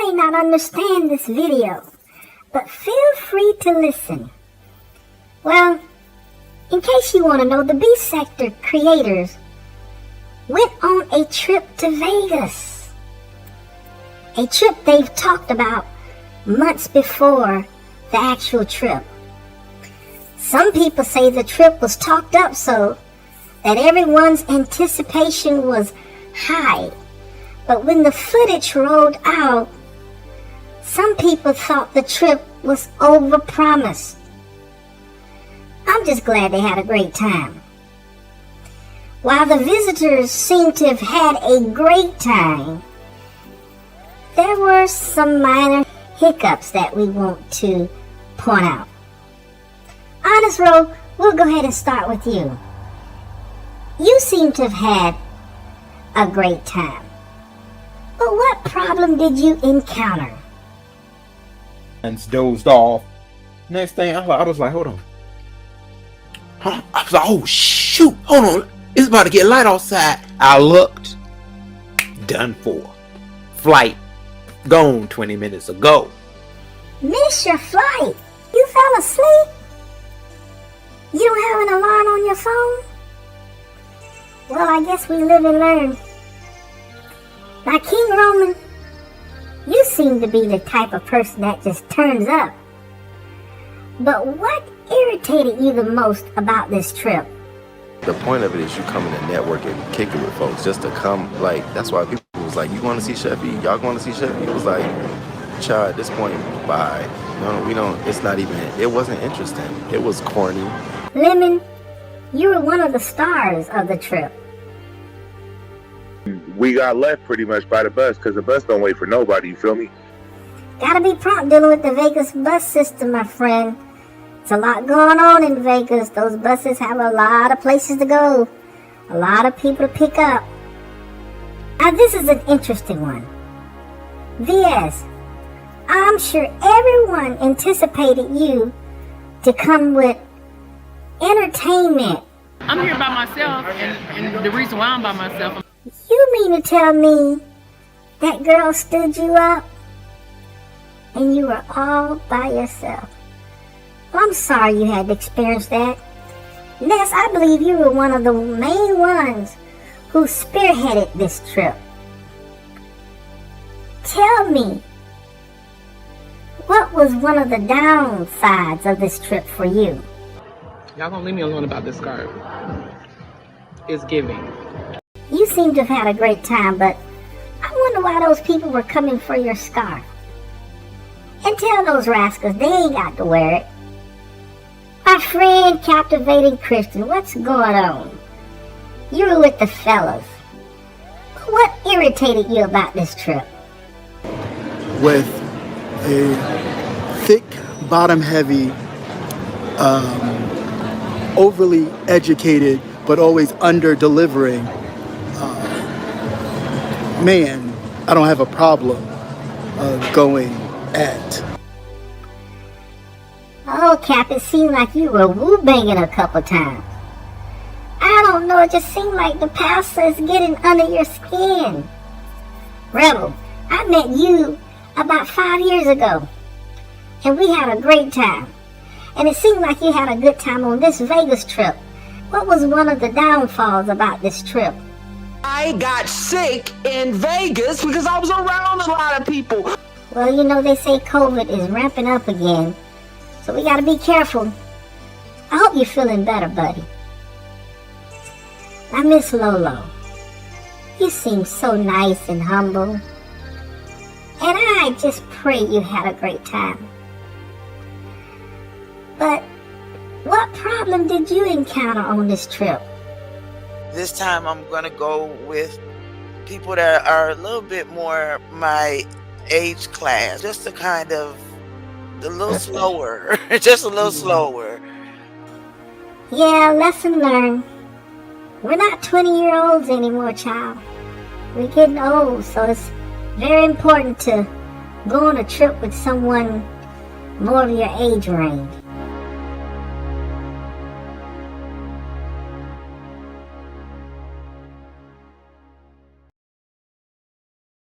may not understand this video, but feel free to listen. Well, in case you want to know, the B Sector creators went on a trip to Vegas. A trip they've talked about months before the actual trip. Some people say the trip was talked up so that everyone's anticipation was high. But when the footage rolled out, some people thought the trip was overpromised. I'm just glad they had a great time. While the visitors seem to have had a great time, there were some minor hiccups that we want to point out. Honest Row, we'll go ahead and start with you. You seem to have had a great time. But what problem did you encounter? And dozed off. Next thing I was like, hold on. Huh? I was like, oh shoot, hold on. It's about to get light outside. I looked. Done for. Flight gone 20 minutes ago. Miss your flight. You fell asleep? You don't have an alarm on your phone? Well, I guess we live and learn. Now, King Roman, you seem to be the type of person that just turns up. But what irritated you the most about this trip? The point of it is you coming to network and kick it with folks. Just to come, like, that's why people was like, you want to see Sheffy? Y'all going to see Sheffy? It was like, child, at this point, bye. No, we don't, it's not even, it wasn't interesting. It was corny. Lemon, you were one of the stars of the trip. We got left pretty much by the bus because the bus don't wait for nobody, you feel me? Gotta be prompt dealing with the Vegas bus system, my friend. It's a lot going on in Vegas. Those buses have a lot of places to go. A lot of people to pick up. Now this is an interesting one. VS, I'm sure everyone anticipated you to come with entertainment. I'm here by myself, and the reason why I'm by myself. You mean to tell me that girl stood you up and you were all by yourself? Well, I'm sorry you had to experience that. Ness, I believe you were one of the main ones who spearheaded this trip. Tell me, what was one of the downsides of this trip for you? Y'all gonna leave me alone about this scarf. It's giving. You seem to have had a great time, but I wonder why those people were coming for your scarf. And tell those rascals they ain't got to wear it. My friend, captivating Christian, what's going on? You were with the fellas. What irritated you about this trip? With a thick, bottom-heavy, overly educated, but always under-delivering man, I don't have a problem going at. Oh, Cap, it seemed like you were woo-banging a couple times. I don't know, it just seemed like the pastor is getting under your skin. Rebel, I met you about 5 years ago, and we had a great time. And it seemed like you had a good time on this Vegas trip. What was one of the downfalls about this trip? I got sick in Vegas because I was around a lot of people. Well, you know, they say COVID is ramping up again, so we gotta be careful. I hope you're feeling better, buddy. Now, Miss Lolo, you seem so nice and humble, and I just pray you had a great time. But what problem did you encounter on this trip? This time I'm gonna go with people that are a little bit more my age class, just to kind of a little slower, just a little slower. Yeah, lesson learned. We're not 20-year-olds anymore, child. We're getting old, so it's very important to go on a trip with someone more of your age range.